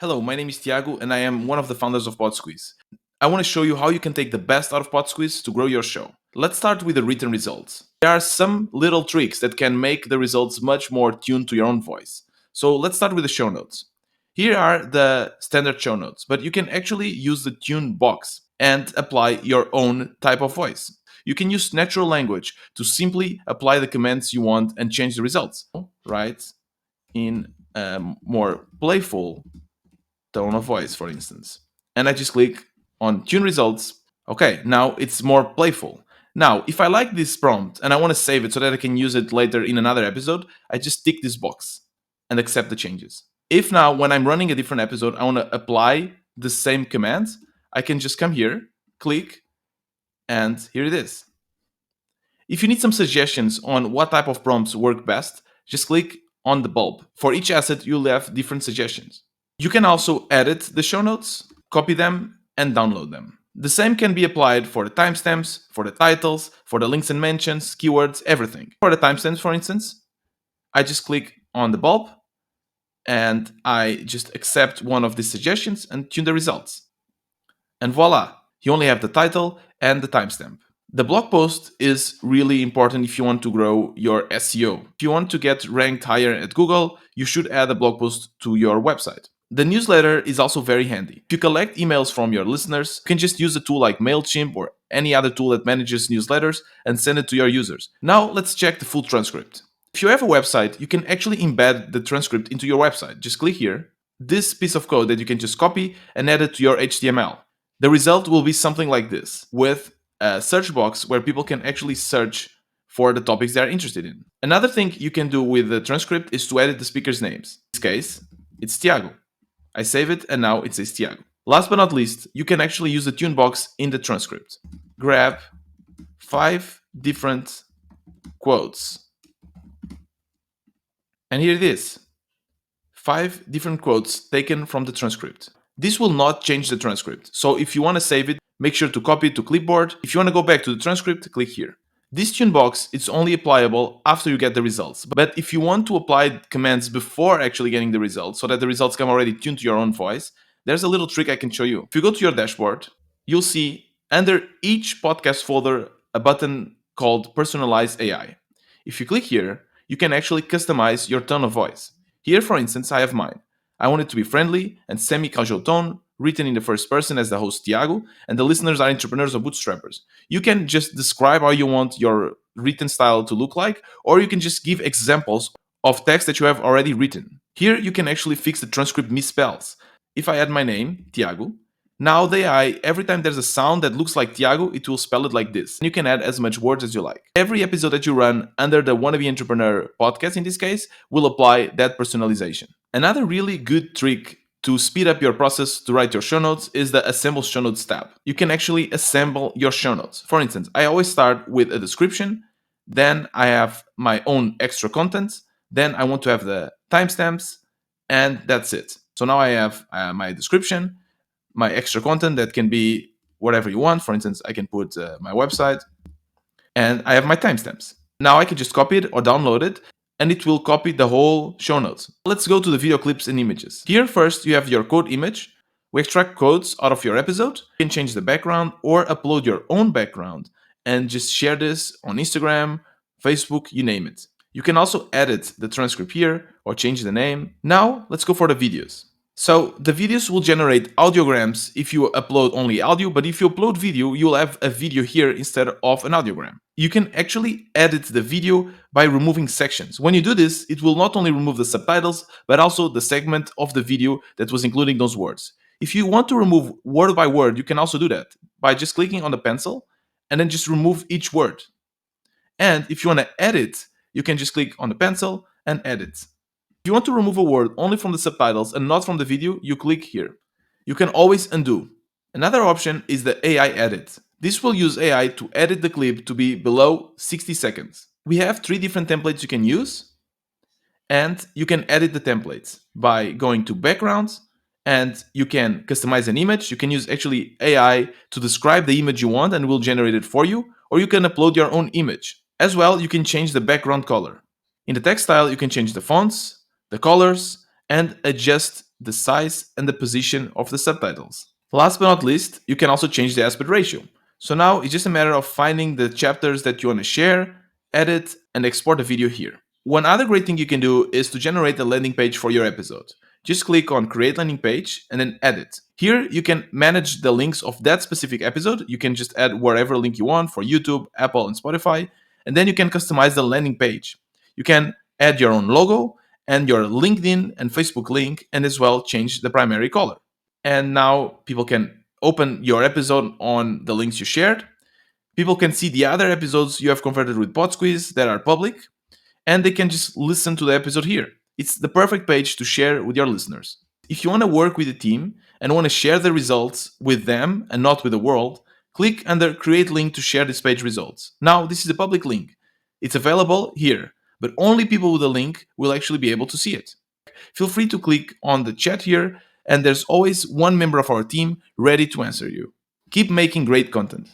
Hello, my name is Tiago and I am one of the founders of Podsqueeze. I want to show you how you can take the best out of Podsqueeze to grow your show. Let's start with the written results. There are some little tricks that can make the results much more tuned to your own voice. So let's start with the show notes. Here are the standard show notes, but you can actually use the tune box and apply your own type of voice. You can use natural language to simply apply the commands you want and change the results. Right? In a more playful tone of voice, for instance. And I just click on tune results. Okay, now it's more playful. Now, if I like this prompt and I want to save it so that I can use it later in another episode, I just tick this box and accept the changes. If now, when I'm running a different episode, I want to apply the same commands, I can just come here, click, and here it is. If you need some suggestions on what type of prompts work best, just click on the bulb. For each asset, you'll have different suggestions. You can also edit the show notes, copy them, and download them. The same can be applied for the timestamps, for the titles, for the links and mentions, keywords, everything. For the timestamps, for instance, I just click on the bulb and I just accept one of these suggestions and tune the results. And voila, you only have the title and the timestamp. The blog post is really important if you want to grow your SEO. If you want to get ranked higher at Google, you should add a blog post to your website. The newsletter is also very handy. If you collect emails from your listeners, you can just use a tool like MailChimp or any other tool that manages newsletters and send it to your users. Now let's check the full transcript. If you have a website, you can actually embed the transcript into your website. Just click here. This piece of code that you can just copy and add it to your HTML. The result will be something like this, with a search box where people can actually search for the topics they are interested in. Another thing you can do with the transcript is to edit the speakers' names. In this case, it's Tiago. I save it and now it says Tiago. Last but not least, you can actually use the tune box in the transcript. Grab 5 different quotes. And here it is. 5 different quotes taken from the transcript. This will not change the transcript. So if you want to save it, make sure to copy it to clipboard. If you want to go back to the transcript, click here. This tune box is only applicable after you get the results. But if you want to apply commands before actually getting the results, so that the results come already tuned to your own voice, there's a little trick I can show you. If you go to your dashboard, you'll see under each podcast folder a button called Personalized AI. If you click here, you can actually customize your tone of voice. Here, for instance, I have mine. I want it to be friendly and semi-casual tone, written in the first person as the host Tiago, and the listeners are entrepreneurs or bootstrappers. You can just describe how you want your written style to look like, or you can just give examples of text that you have already written. Here you can actually fix the transcript misspells. If I add my name, Tiago, now the AI, every time there's a sound that looks like Tiago, it will spell it like this. You can add as much words as you like. Every episode that you run under the Wannabe Entrepreneur podcast, in this case, will apply that personalization. Another really good trick to speed up your process to write your show notes is the Assemble Show Notes tab. You can actually assemble your show notes. For instance, I always start with a description, then I have my own extra content, then I want to have the timestamps, and that's it. So now I have my description, my extra content that can be whatever you want. For instance, I can put my website, and I have my timestamps. Now I can just copy it or download it, and it will copy the whole show notes. Let's go to the video clips and images. Here first you have your quote image. We extract quotes out of your episode. You can change the background or upload your own background and just share this on Instagram, Facebook, you name it. You can also edit the transcript here or change the name. Now let's go for the videos. So the videos will generate audiograms if you upload only audio, but if you upload video, you'll have a video here instead of an audiogram. You can actually edit the video by removing sections. When you do this, it will not only remove the subtitles, but also the segment of the video that was including those words. If you want to remove word by word, you can also do that by just clicking on the pencil and then just remove each word. And if you want to edit, you can just click on the pencil and edit. If you want to remove a word only from the subtitles and not from the video, you click here. You can always undo. Another option is the AI edit. This will use AI to edit the clip to be below 60 seconds. We have 3 different templates you can use, and you can edit the templates by going to backgrounds, and you can customize an image. You can use actually AI to describe the image you want and will generate it for you, or you can upload your own image. As well, you can change the background color. In the text style, you can change the fonts, the colors, and adjust the size, and the position of the subtitles. Last but not least, you can also change the aspect ratio. So now it's just a matter of finding the chapters that you want to share, edit, and export the video here. One other great thing you can do is to generate a landing page for your episode. Just click on Create Landing Page and then Edit. Here you can manage the links of that specific episode. You can just add whatever link you want for YouTube, Apple, and Spotify, and then you can customize the landing page. You can add your own logo and your LinkedIn and Facebook link, and as well change the primary color. And now people can open your episode on the links you shared. People can see the other episodes you have converted with Podsqueeze that are public, and they can just listen to the episode here. It's the perfect page to share with your listeners. If you want to work with a team and want to share the results with them and not with the world, click under Create Link to share this page results. Now, this is a public link. It's available here, but only people with a link will actually be able to see it. Feel free to click on the chat here, and there's always one member of our team ready to answer you. Keep making great content.